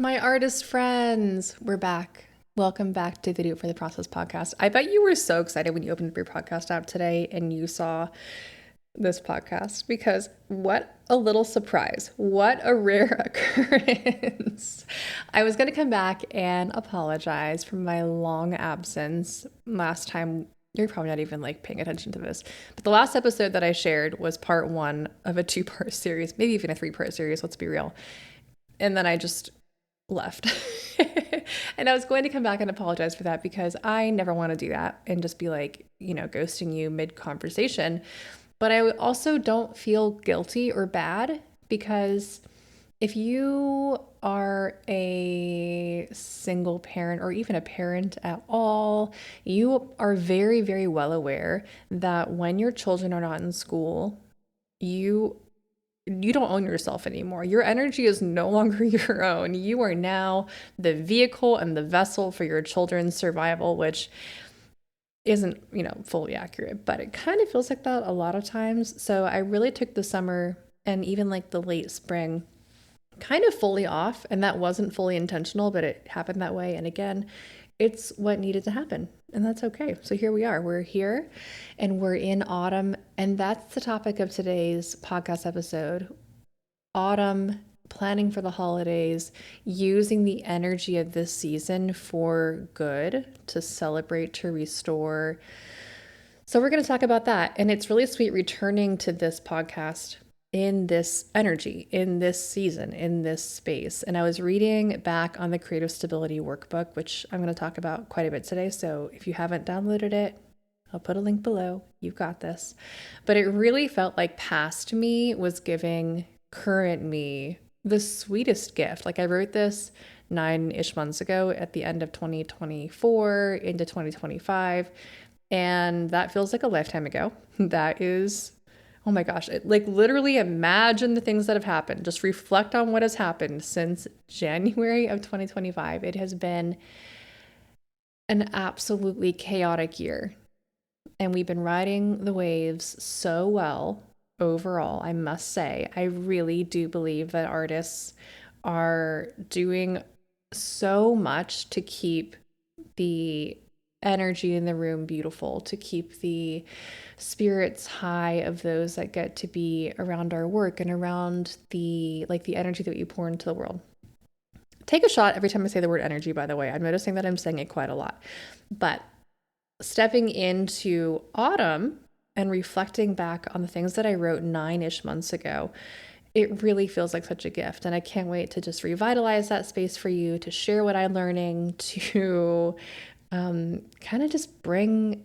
My artist friends, we're back. Welcome back to the Do It for the Process podcast. I bet you were so excited when you opened up your podcast app today and you saw this podcast because what a little surprise. What a rare occurrence. I was going to come back and apologize for my long absence. Last time, you're probably not even paying attention to this, but the last episode that I shared was part one of a 2-part series, maybe even a 3-part series, let's be real. And then I just left. And I was going to come back and apologize for that because I never want to do that and just be ghosting you mid conversation. But I also don't feel guilty or bad because if you are a single parent or even a parent at all, you are very, very well aware that when your children are not in school, you don't own yourself anymore. Your energy is no longer your own. You are now the vehicle and the vessel for your children's survival, which isn't, fully accurate, but it kind of feels like that a lot of times. So I really took the summer and even the late spring kind of fully off, and that wasn't fully intentional, but it happened that way. And again, it's what needed to happen, and that's okay. So here we are. We're here and we're in autumn, and that's the topic of today's podcast episode. Autumn, planning for the holidays, using the energy of this season for good, to celebrate, to restore. So we're going to talk about that, and it's really sweet returning to this podcast in this energy, in this season, in this space. And I was reading back on the Creative Stability Workbook, which I'm going to talk about quite a bit today. So if you haven't downloaded it, I'll put a link below. You've got this. But it really felt like past me was giving current me the sweetest gift. I wrote this 9-ish months ago at the end of 2024 into 2025. And that feels like a lifetime ago. That is, oh my gosh, literally imagine the things that have happened. Just reflect on what has happened since January of 2025. It has been an absolutely chaotic year. And we've been riding the waves so well overall, I must say. I really do believe that artists are doing so much to keep the energy in the room beautiful, to keep the spirits high of those that get to be around our work and around the energy that you pour into the world. Take a shot every time I say the word energy, by the way. I'm noticing that I'm saying it quite a lot. But stepping into autumn and reflecting back on the things that I wrote 9-ish months ago, it really feels like such a gift. And I can't wait to just revitalize that space for you, to share what I'm learning, to kind of just bring,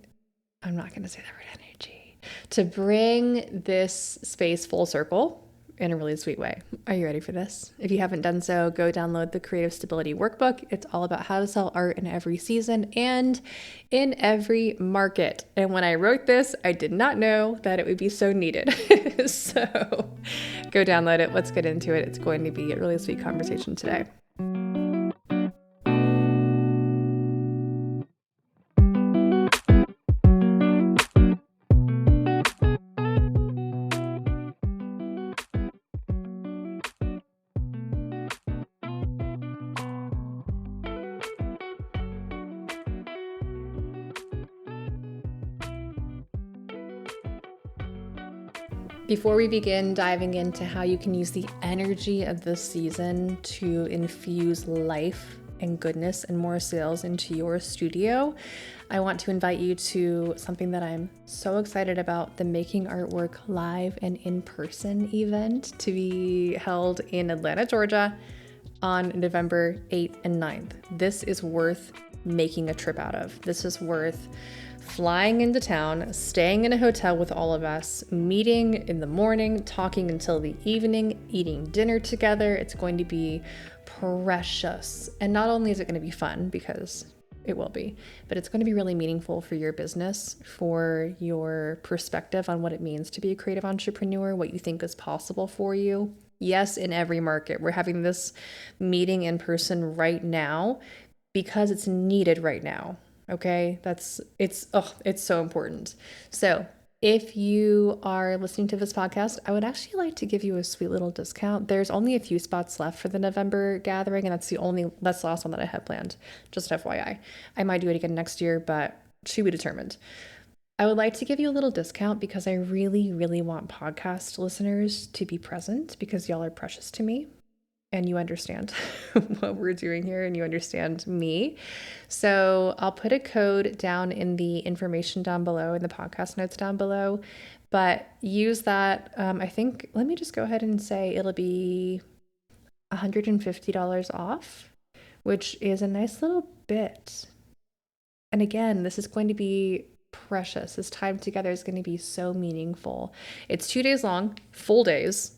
I'm not going to say that word energy, to bring this space full circle in a really sweet way. Are you ready for this? If you haven't done so, go download the Creative Stability Workbook. It's all about how to sell art in every season and in every market. And when I wrote this, I did not know that it would be so needed. So go download it. Let's get into it. It's going to be a really sweet conversation today. Before we begin diving into how you can use the energy of this season to infuse life and goodness and more sales into your studio, I want to invite you to something that I'm so excited about, the Making Artwork live and in-person event to be held in Atlanta, Georgia on November 8th and 9th. This is worth making a trip out of. This is worth flying into town, staying in a hotel with all of us, meeting in the morning, talking until the evening, eating dinner together. It's going to be precious. And not only is it going to be fun, because it will be, but it's going to be really meaningful for your business, for your perspective on what it means to be a creative entrepreneur, what you think is possible for you. Yes, in every market. We're having this meeting in person right now because it's needed right now. Okay, it's so important. So If you are listening to this podcast, I would actually like to give you a sweet little discount. There's only a few spots left for the November gathering, and that's the last one that I have planned. Just FYI. I might do it again next year, but to be determined. I would like to give you a little discount because I really, really want podcast listeners to be present because y'all are precious to me and you understand what we're doing here and you understand me. So I'll put a code down in the information down below, in the podcast notes down below, but use that. I think, let me just go ahead and say it'll be $150 off, which is a nice little bit. And again, this is going to be precious. This time together is going to be so meaningful. It's 2 days long, full days.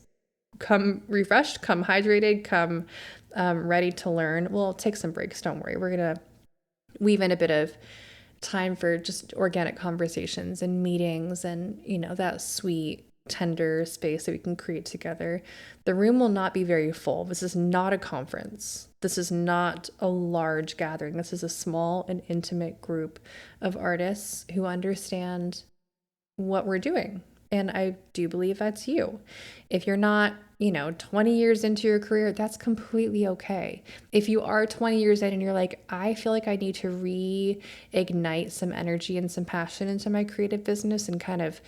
Come refreshed, come hydrated, come ready to learn. We'll take some breaks, don't worry. We're going to weave in a bit of time for just organic conversations and meetings and, that sweet, tender space that we can create together. The room will not be very full. This is not a conference. This is not a large gathering. This is a small and intimate group of artists who understand what we're doing. And I do believe that's you. If you're not, 20 years into your career, that's completely okay. If you are 20 years in and you're like, I feel like I need to reignite some energy and some passion into my creative business and kind of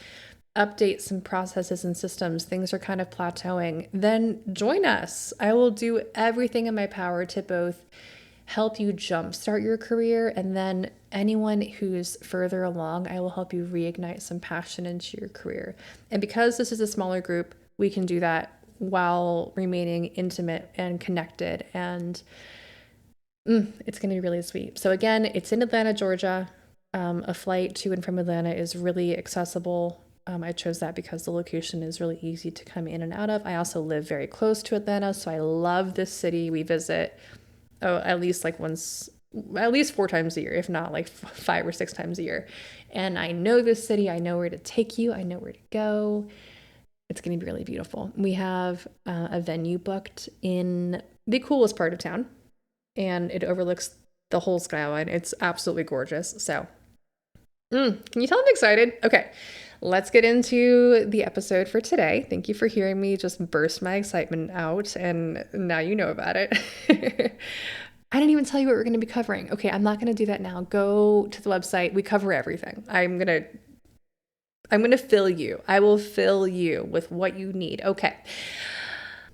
update some processes and systems, things are kind of plateauing, then join us. I will do everything in my power to both help you jumpstart your career, and then anyone who's further along, I will help you reignite some passion into your career. And because this is a smaller group, we can do that while remaining intimate and connected, and it's going to be really sweet. So again, it's in Atlanta, Georgia. A flight to and from Atlanta is really accessible. I chose that because the location is really easy to come in and out of. I also live very close to Atlanta, so I love this city. We visit at least 4 times a year, if not like 5 or 6 times a year. And I know this city. I know where to take you. I know where to go. It's going to be really beautiful. We have a venue booked in the coolest part of town, and it overlooks the whole skyline. It's absolutely gorgeous. So, can you tell I'm excited? Okay, let's get into the episode for today. Thank you for hearing me just burst my excitement out, and now you know about it. I didn't even tell you what we're going to be covering. Okay, I'm not going to do that now. Go to the website. We cover everything. I'm going to fill you. I will fill you with what you need. Okay,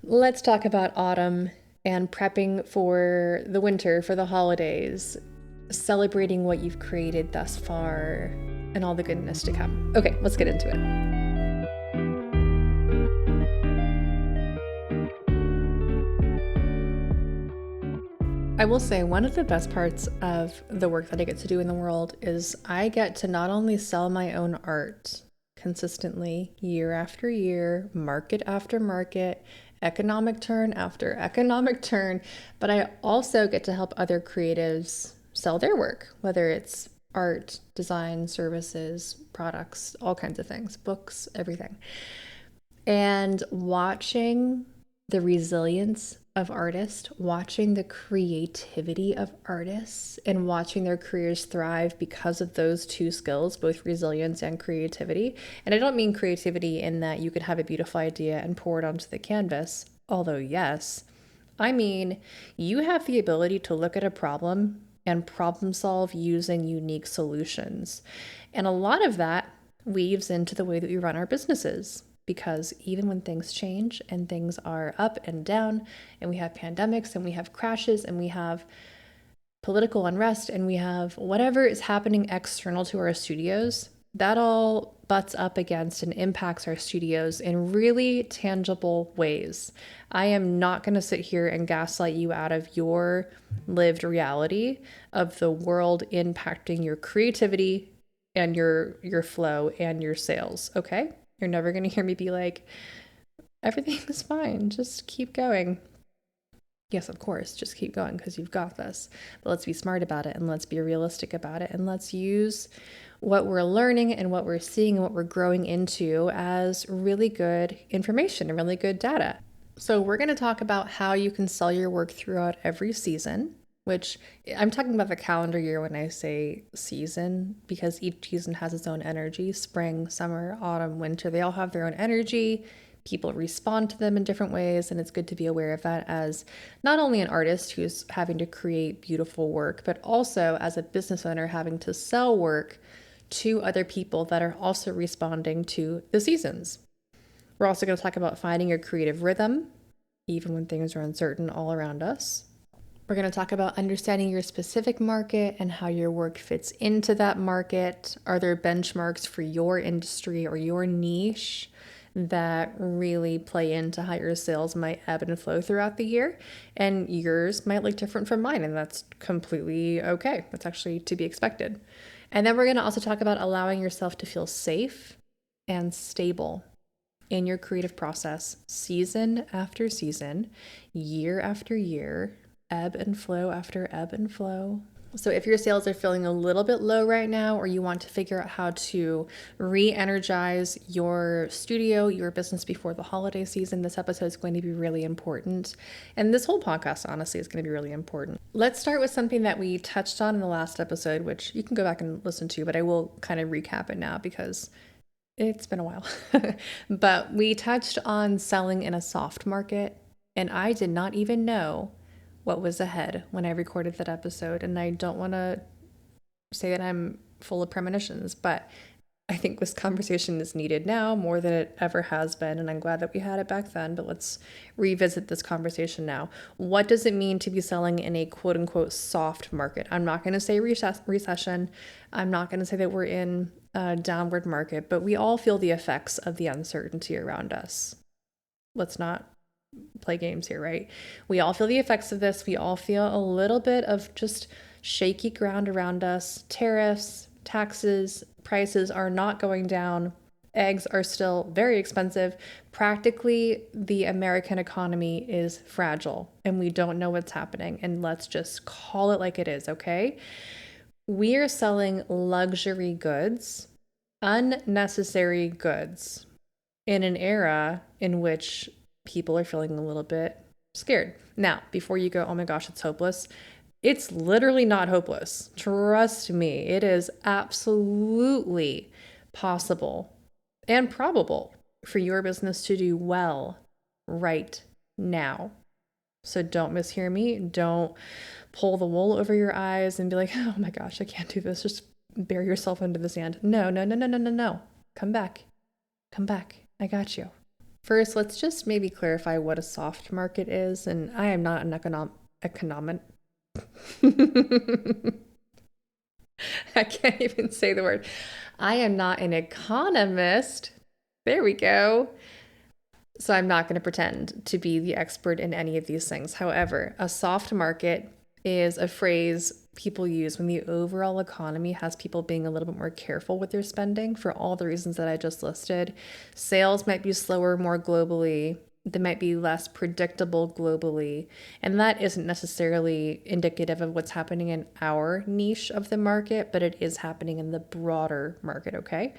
let's talk about autumn and prepping for the winter, for the holidays, celebrating what you've created thus far, and all the goodness to come. Okay, let's get into it. I will say one of the best parts of the work that I get to do in the world is I get to not only sell my own art consistently year after year, market after market, economic turn after economic turn, but I also get to help other creatives sell their work, whether it's art, design, services, products, all kinds of things, books, everything. And watching the resilience of artists, watching the creativity of artists, and watching their careers thrive because of those two skills, both resilience and creativity. And I don't mean creativity in that you could have a beautiful idea and pour it onto the canvas, although yes. I mean, you have the ability to look at a problem and problem solve using unique solutions. And a lot of that weaves into the way that we run our businesses. Because even when things change and things are up and down, and we have pandemics and we have crashes and we have political unrest and we have whatever is happening external to our studios, that all butts up against and impacts our studios in really tangible ways. I am not going to sit here and gaslight you out of your lived reality of the world impacting your creativity and your flow and your sales, okay? You're never going to hear me be like, everything is fine, just keep going. Yes, of course, just keep going because you've got this. But let's be smart about it, and let's be realistic about it, and let's use what we're learning and what we're seeing and what we're growing into as really good information and really good data. So we're going to talk about how you can sell your work throughout every season. which I'm talking about the calendar year when I say season, because each season has its own energy. Spring, summer, autumn, winter, they all have their own energy. People respond to them in different ways, and it's good to be aware of that as not only an artist who's having to create beautiful work, but also as a business owner having to sell work to other people that are also responding to the seasons. We're also going to talk about finding your creative rhythm, even when things are uncertain all around us. We're going to talk about understanding your specific market and how your work fits into that market. Are there benchmarks for your industry or your niche that really play into how your sales might ebb and flow throughout the year? And yours might look different from mine, and that's completely okay. That's actually to be expected. And then we're going to also talk about allowing yourself to feel safe and stable in your creative process, season after season, year after year, ebb and flow after ebb and flow. So if your sales are feeling a little bit low right now, or you want to figure out how to re-energize your studio, your business before the holiday season, this episode is going to be really important. And this whole podcast, honestly, is going to be really important. Let's start with something that we touched on in the last episode, which you can go back and listen to, but I will kind of recap it now because it's been a while. But we touched on selling in a soft market, and I did not even know what was ahead when I recorded that episode. And I don't want to say that I'm full of premonitions, but I think this conversation is needed now more than it ever has been. And I'm glad that we had it back then, but let's revisit this conversation now. What does it mean to be selling in a quote unquote soft market? I'm not going to say recession. I'm not going to say that we're in a downward market, but we all feel the effects of the uncertainty around us. Let's not play games here, right? We all feel the effects of this. We all feel a little bit of just shaky ground around us. Tariffs, taxes, prices are not going down. Eggs are still very expensive. Practically, the American economy is fragile and we don't know what's happening. And let's just call it like it is, okay? We are selling luxury goods, unnecessary goods, in an era in which people are feeling a little bit scared. Now, before you go, oh my gosh, it's hopeless. It's literally not hopeless. Trust me, it is absolutely possible and probable for your business to do well right now. So don't mishear me. Don't pull the wool over your eyes and be like, oh my gosh, I can't do this. Just bury yourself into the sand. No. Come back. I got you. First, let's just maybe clarify what a soft market is. And I am not an economic. I can't even say the word. I am not an economist. There we go. So I'm not going to pretend to be the expert in any of these things. However, a soft market is a phrase people use when the overall economy has people being a little bit more careful with their spending for all the reasons that I just listed. Sales might be slower more globally. They might be less predictable globally. And that isn't necessarily indicative of what's happening in our niche of the market, but it is happening in the broader market, okay?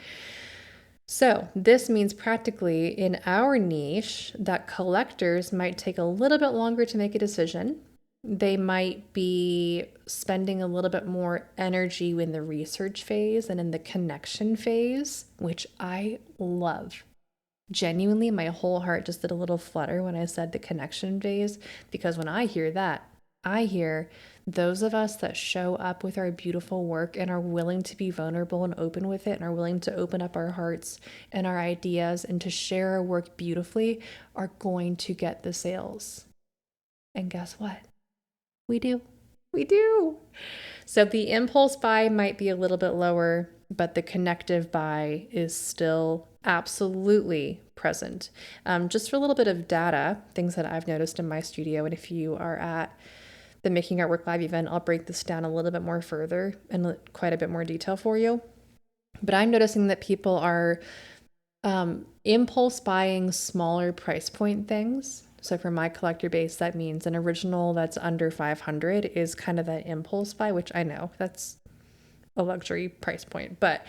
So this means practically in our niche that collectors might take a little bit longer to make a decision. They might be spending a little bit more energy in the research phase and in the connection phase, which I love. Genuinely, my whole heart just did a little flutter when I said the connection phase, because when I hear that, I hear those of us that show up with our beautiful work and are willing to be vulnerable and open with it and are willing to open up our hearts and our ideas and to share our work beautifully are going to get the sales. And guess what? We do. So the impulse buy might be a little bit lower, but the connective buy is still absolutely present. Just for a little bit of data, things that I've noticed in my studio, and if you are at the Making Art Work Live event, I'll break this down a little bit more further and quite a bit more detail for you. But I'm noticing that people are impulse buying smaller price point things. So for my collector base, that means an original that's under 500 is kind of that impulse buy, which I know that's a luxury price point, but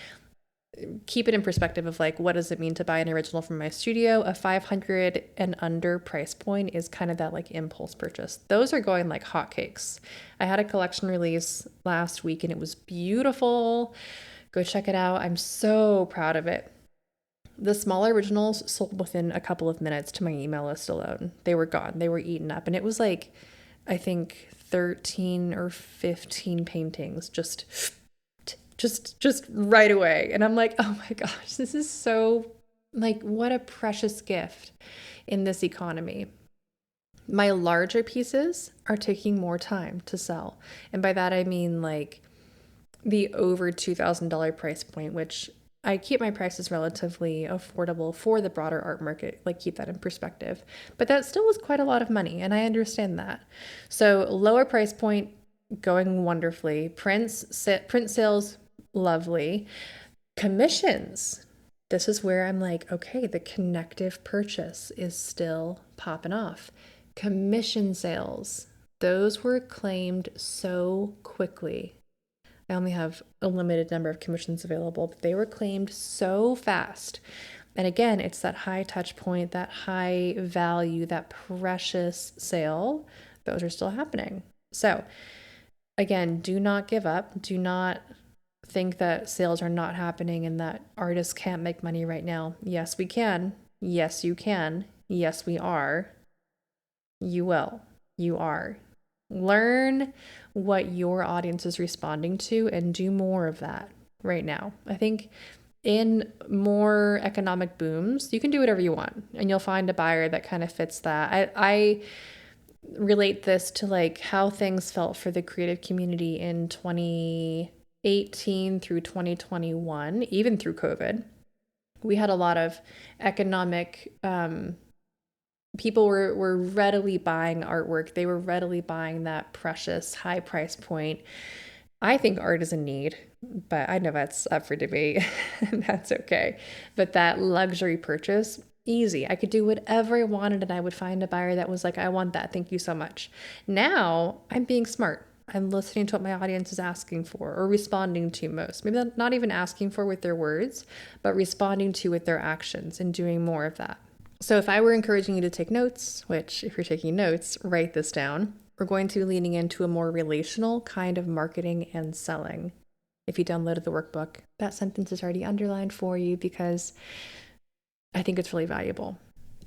keep it in perspective of like, what does it mean to buy an original from my studio? A 500 and under price point is kind of that like impulse purchase. Those are going like hotcakes. I had a collection release last week and it was beautiful. Go check it out. I'm so proud of it. The smaller originals sold within a couple of minutes to my email list alone. They were gone. They were eaten up. And it was like, I think 13 or 15 paintings just right away. And I'm like, oh my gosh, this is so like, what a precious gift in this economy. My larger pieces are taking more time to sell. And by that, I mean like the over $2,000 price point, which I keep my prices relatively affordable for the broader art market, like keep that in perspective. But that still was quite a lot of money, and I understand that. So lower price point going wonderfully. Print sales, lovely. Commissions. This is where I'm like, okay, the connective purchase is still popping off. Commission sales. Those were claimed so quickly. I only have a limited number of commissions available, but they were claimed so fast. And again, it's that high touch point, that high value, that precious sale. Those are still happening. So again, do not give up. Do not think that sales are not happening and that artists can't make money right now. Yes, we can. Yes, you can. Yes, we are. You will. You are. Learn what your audience is responding to and do more of that right now. I think in more economic booms, you can do whatever you want and you'll find a buyer that kind of fits that. I relate this to like how things felt for the creative community in 2018 through 2021, even through COVID. We had a lot of economic people were readily buying artwork. They were readily buying that precious high price point. I think art is a need, but I know that's up for debate. That's okay. But that luxury purchase, easy. I could do whatever I wanted and I would find a buyer that was like, I want that. Thank you so much. Now I'm being smart. I'm listening to what my audience is asking for or responding to most. Maybe not even asking for with their words, but responding to with their actions and doing more of that. So if I were encouraging you to take notes, which if you're taking notes, write this down, we're going to be leaning into a more relational kind of marketing and selling. If you downloaded the workbook, that sentence is already underlined for you because I think it's really valuable.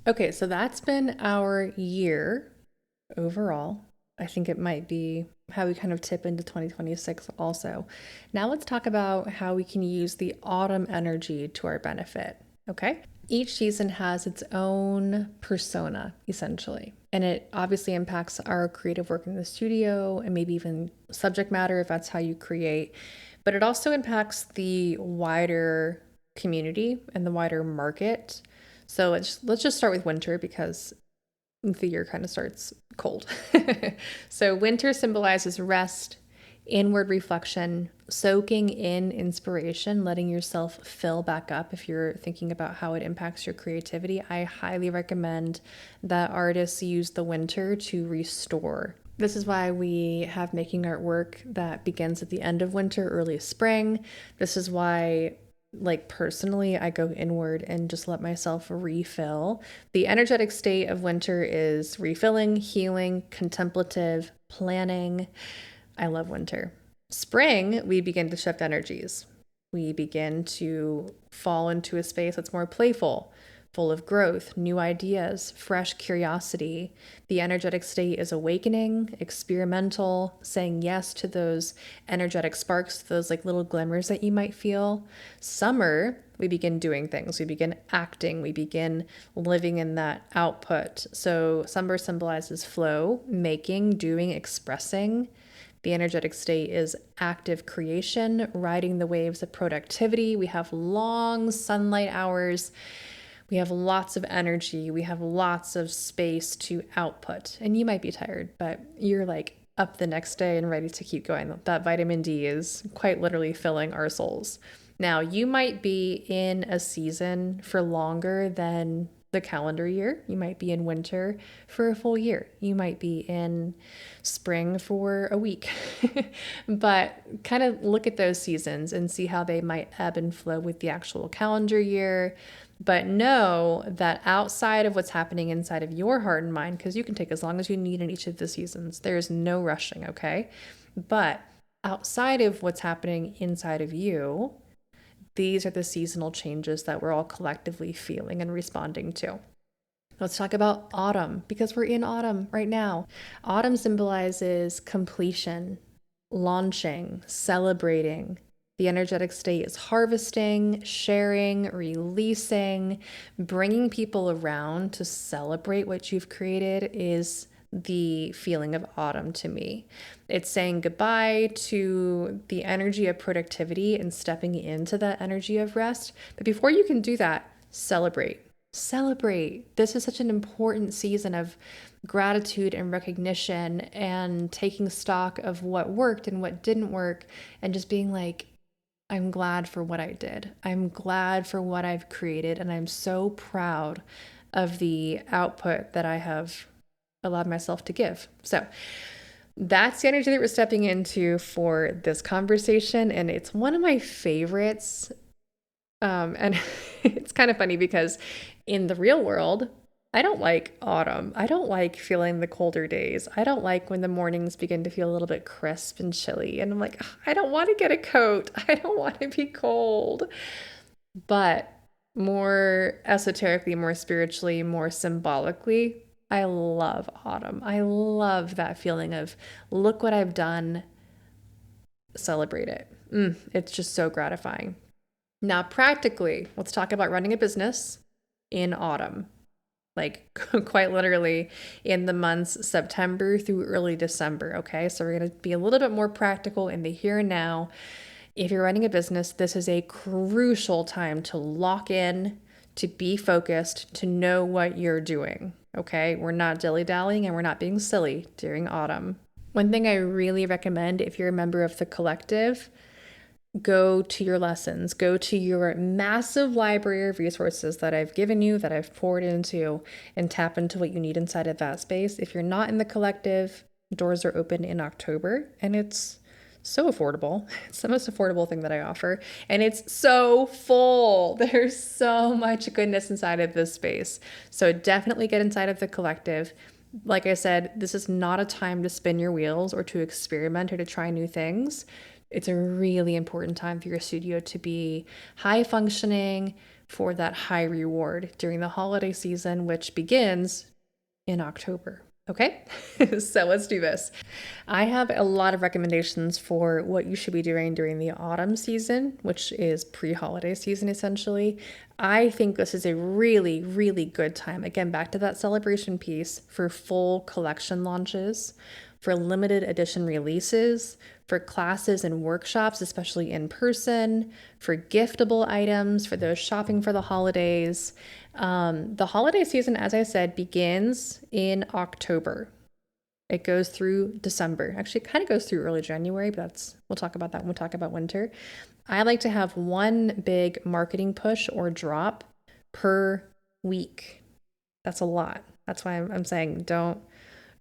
Okay, so that's been our year overall. I think it might be how we kind of tip into 2026 also. Now let's talk about how we can use the autumn energy to our benefit, okay? Each season has its own persona, essentially. And it obviously impacts our creative work in the studio and maybe even subject matter if that's how you create. But it also impacts the wider community and the wider market. So let's just start with winter because the year kind of starts cold. So winter symbolizes rest, inward reflection, soaking in inspiration, letting yourself fill back up. If you're thinking about how it impacts your creativity, I highly recommend that artists use the winter to restore. This is why we have making artwork that begins at the end of winter, early spring. This is why, like personally, I go inward and just let myself refill. The energetic state of winter is refilling, healing, contemplative, planning. I love winter. Spring, we begin to shift energies. We begin to fall into a space that's more playful, full of growth, new ideas, fresh curiosity. The energetic state is awakening, experimental, saying yes to those energetic sparks, those like little glimmers that you might feel. Summer, we begin doing things. We begin acting. We begin living in that output. So summer symbolizes flow, making, doing, expressing. The energetic state is active creation, riding the waves of productivity. We have long sunlight hours. We have lots of energy. We have lots of space to output. And you might be tired, but you're like up the next day and ready to keep going. That vitamin D is quite literally filling our souls. Now, you might be in a season for longer than the calendar year. You might be in winter for a full year. You might be in spring for a week. But kind of look at those seasons and see how they might ebb and flow with the actual calendar year. But know that outside of what's happening inside of your heart and mind, because you can take as long as you need in each of the seasons, there's no rushing, okay? But outside of what's happening inside of you, these are the seasonal changes that we're all collectively feeling and responding to. Let's talk about autumn, because we're in autumn right now. Autumn symbolizes completion, launching, celebrating. The energetic state is harvesting, sharing, releasing, bringing people around to celebrate what you've created is the feeling of autumn to me. It's saying goodbye to the energy of productivity and stepping into that energy of rest. But before you can do that, celebrate. Celebrate. This is such an important season of gratitude and recognition and taking stock of what worked and what didn't work and just being like, I'm glad for what I did. I'm glad for what I've created. And I'm so proud of the output that I have allowed myself to give. So that's the energy that we're stepping into for this conversation. And it's one of my favorites. And it's kind of funny because in the real world, I don't like autumn. I don't like feeling the colder days. I don't like when the mornings begin to feel a little bit crisp and chilly. And I'm like, I don't want to get a coat. I don't want to be cold. But more esoterically, more spiritually, more symbolically, I love autumn. I love that feeling of look what I've done, celebrate it. It's just so gratifying. Now, practically, let's talk about running a business in autumn, like quite literally in the months September through early December. Okay, so we're going to be a little bit more practical in the here and now. If you're running a business, this is a crucial time to lock in, to be focused, to know what you're doing. Okay, we're not dilly-dallying and we're not being silly during autumn. One thing I really recommend if you're a member of the collective, go to your lessons, go to your massive library of resources that I've given you, that I've poured into, and tap into what you need inside of that space. If you're not in the collective, doors are open in October, and it's so affordable. It's the most affordable thing that I offer, and it's so full. There's so much goodness inside of this space. So definitely get inside of the collective. Like I said, this is not a time to spin your wheels or to experiment or to try new things. It's a really important time for your studio to be high functioning for that high reward during the holiday season, which begins in October. Okay, so let's do this. I have a lot of recommendations for what you should be doing during the autumn season, which is pre-holiday season essentially. I think this is a really, really good time. Again, back to that celebration piece for full collection launches, for limited edition releases, for classes and workshops, especially in person, for giftable items, for those shopping for the holidays. The holiday season, as I said, begins in October. It goes through December. Actually, it kind of goes through early January, but we'll talk about that when we talk about winter. I like to have one big marketing push or drop per week. That's a lot. That's why I'm saying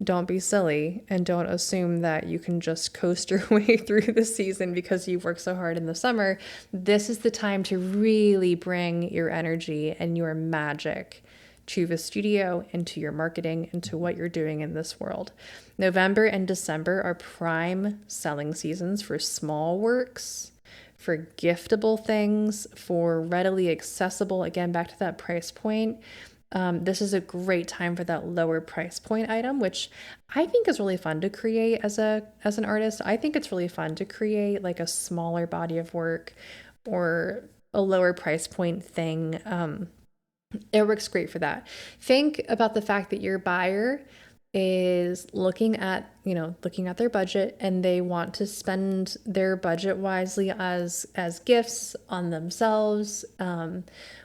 don't be silly and don't assume that you can just coast your way through the season because you've worked so hard in the summer. This is the time to really bring your energy and your magic to the studio and to your marketing and to what you're doing in this world. November and December are prime selling seasons for small works, for giftable things, for readily accessible, again, back to that price point. This is a great time for that lower price point item, which I think is really fun to create as an artist. I think it's really fun to create like a smaller body of work or a lower price point thing. It works great for that. Think about the fact that your buyer is looking at their budget and they want to spend their budget wisely as gifts on themselves,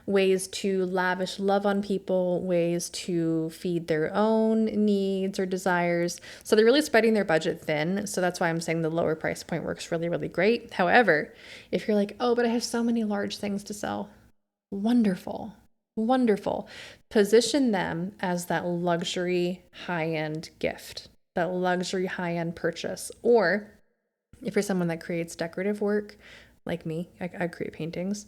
ways to lavish love on people, ways to feed their own needs or desires. So they're really spreading their budget thin. So that's why I'm saying the lower price point works really, really great. However, if you're like, oh, but I have so many large things to sell, wonderful. Position them as that luxury high-end gift, that luxury high-end purchase. Or If you're someone that creates decorative work, like me, I create paintings,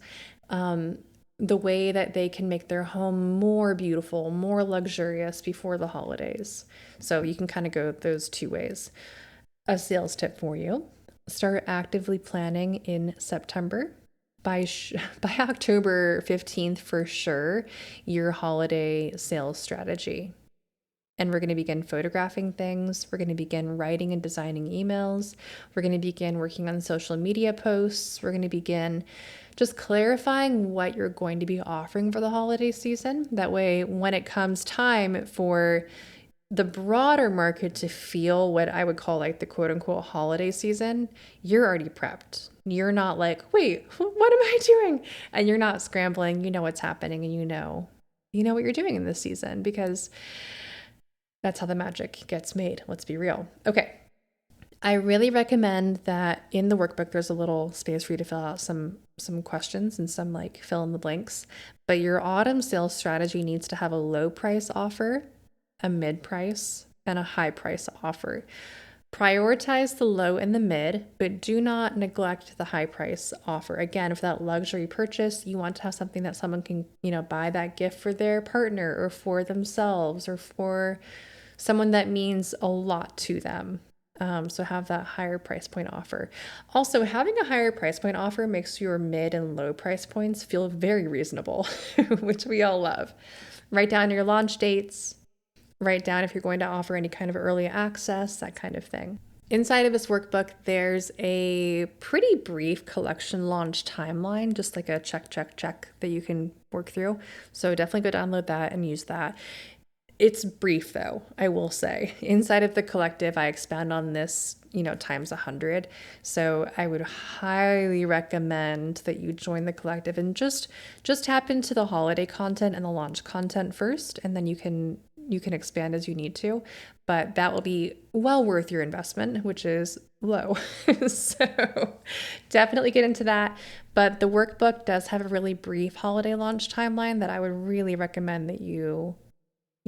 the way that they can make their home more beautiful, more luxurious before the holidays. So you can kind of go those two ways. A sales tip for you: start actively planning in September. By October 15th, for sure, your holiday sales strategy. And we're going to begin photographing things. We're going to begin writing and designing emails. We're going to begin working on social media posts. We're going to begin just clarifying what you're going to be offering for the holiday season. That way, when it comes time for the broader market to feel what I would call like the quote unquote holiday season, you're already prepped. You're not like, wait, what am I doing? And you're not scrambling. You know what's happening, and you know what you're doing in this season, because that's how the magic gets made. Let's be real. Okay. I really recommend that in the workbook, there's a little space for you to fill out some questions and some like fill in the blanks. But your autumn sales strategy needs to have a low price offer, a mid price, and a high price offer. Prioritize the low and the mid, but do not neglect the high price offer. Again, for that luxury purchase, you want to have something that someone can, buy that gift for their partner or for themselves or for someone that means a lot to them. So have that higher price point offer. Also, having a higher price point offer makes your mid and low price points feel very reasonable, which we all love. Write down your launch dates. Write down if you're going to offer any kind of early access, that kind of thing. Inside of this workbook, there's a pretty brief collection launch timeline, just like a check that you can work through. So definitely go download that and use that. It's brief though, I will say. Inside of the collective, I expand on this, times 100. So I would highly recommend that you join the collective and just tap into the holiday content and the launch content first, and then you can expand as you need to. But that will be well worth your investment, which is low. So definitely get into that. But the workbook does have a really brief holiday launch timeline that I would really recommend that you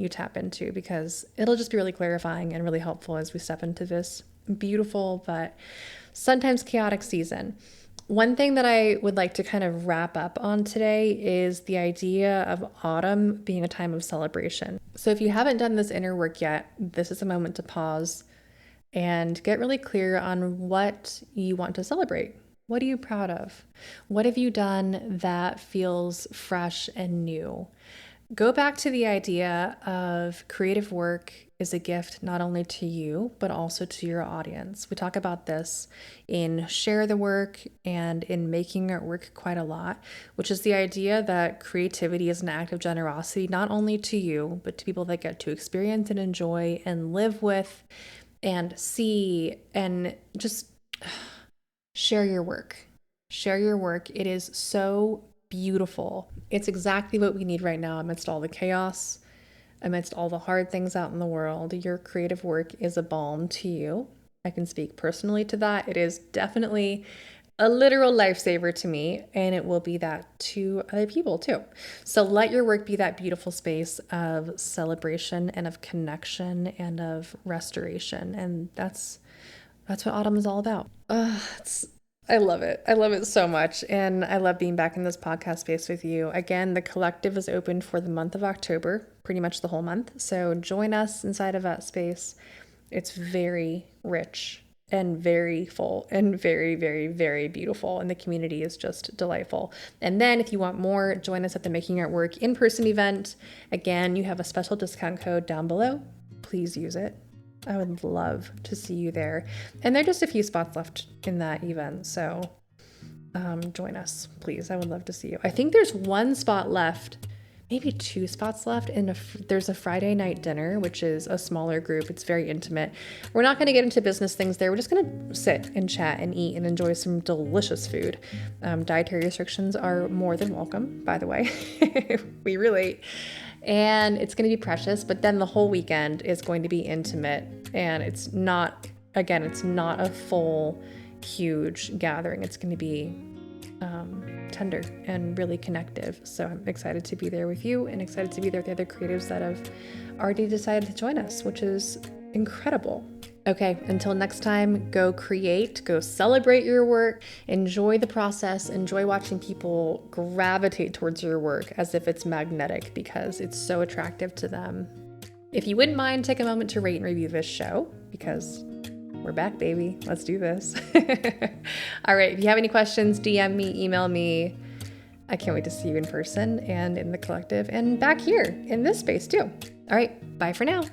tap into, because it'll just be really clarifying and really helpful as we step into this beautiful but sometimes chaotic season. One thing that I would like to kind of wrap up on today is the idea of autumn being a time of celebration. So if you haven't done this inner work yet, this is a moment to pause and get really clear on what you want to celebrate. What are you proud of? What have you done that feels fresh and new? Go back to the idea of creative work is a gift not only to you, but also to your audience. We talk about this in Share the Work and in Making Art Work quite a lot, which is the idea that creativity is an act of generosity, not only to you, but to people that get to experience and enjoy and live with and see and just share your work. Share your work. It is so beautiful. It's exactly what we need right now amidst all the chaos, amidst all the hard things out in the world. Your creative work is a balm to you. I can speak personally to that. It is definitely a literal lifesaver to me, and it will be that to other people too. So let your work be that beautiful space of celebration and of connection and of restoration. And that's what autumn is all about. I love it. I love it so much. And I love being back in this podcast space with you. Again, the collective is open for the month of October, pretty much the whole month. So join us inside of that space. It's very rich and very full and very, very, very beautiful. And the community is just delightful. And then if you want more, join us at the Making Art Work in-person event. Again, you have a special discount code down below. Please use it. I would love to see you there. And there are just a few spots left in that event. So join us, please. I would love to see you. I think there's one spot left, maybe 2 spots left. And there's a Friday night dinner, which is a smaller group. It's very intimate. We're not going to get into business things there. We're just going to sit and chat and eat and enjoy some delicious food. Dietary restrictions are more than welcome, by the way. We relate. And it's going to be precious, but then the whole weekend is going to be intimate, and it's not a full, huge gathering. It's going to be tender and really connective. So I'm excited to be there with you and excited to be there with the other creatives that have already decided to join us, which is incredible. Okay, until next time, go create, go celebrate your work, enjoy the process, enjoy watching people gravitate towards your work as if it's magnetic because it's so attractive to them. If you wouldn't mind, take a moment to rate and review this show because we're back, baby. Let's do this. All right, if you have any questions, DM me, email me. I can't wait to see you in person and in the collective and back here in this space too. All right, bye for now.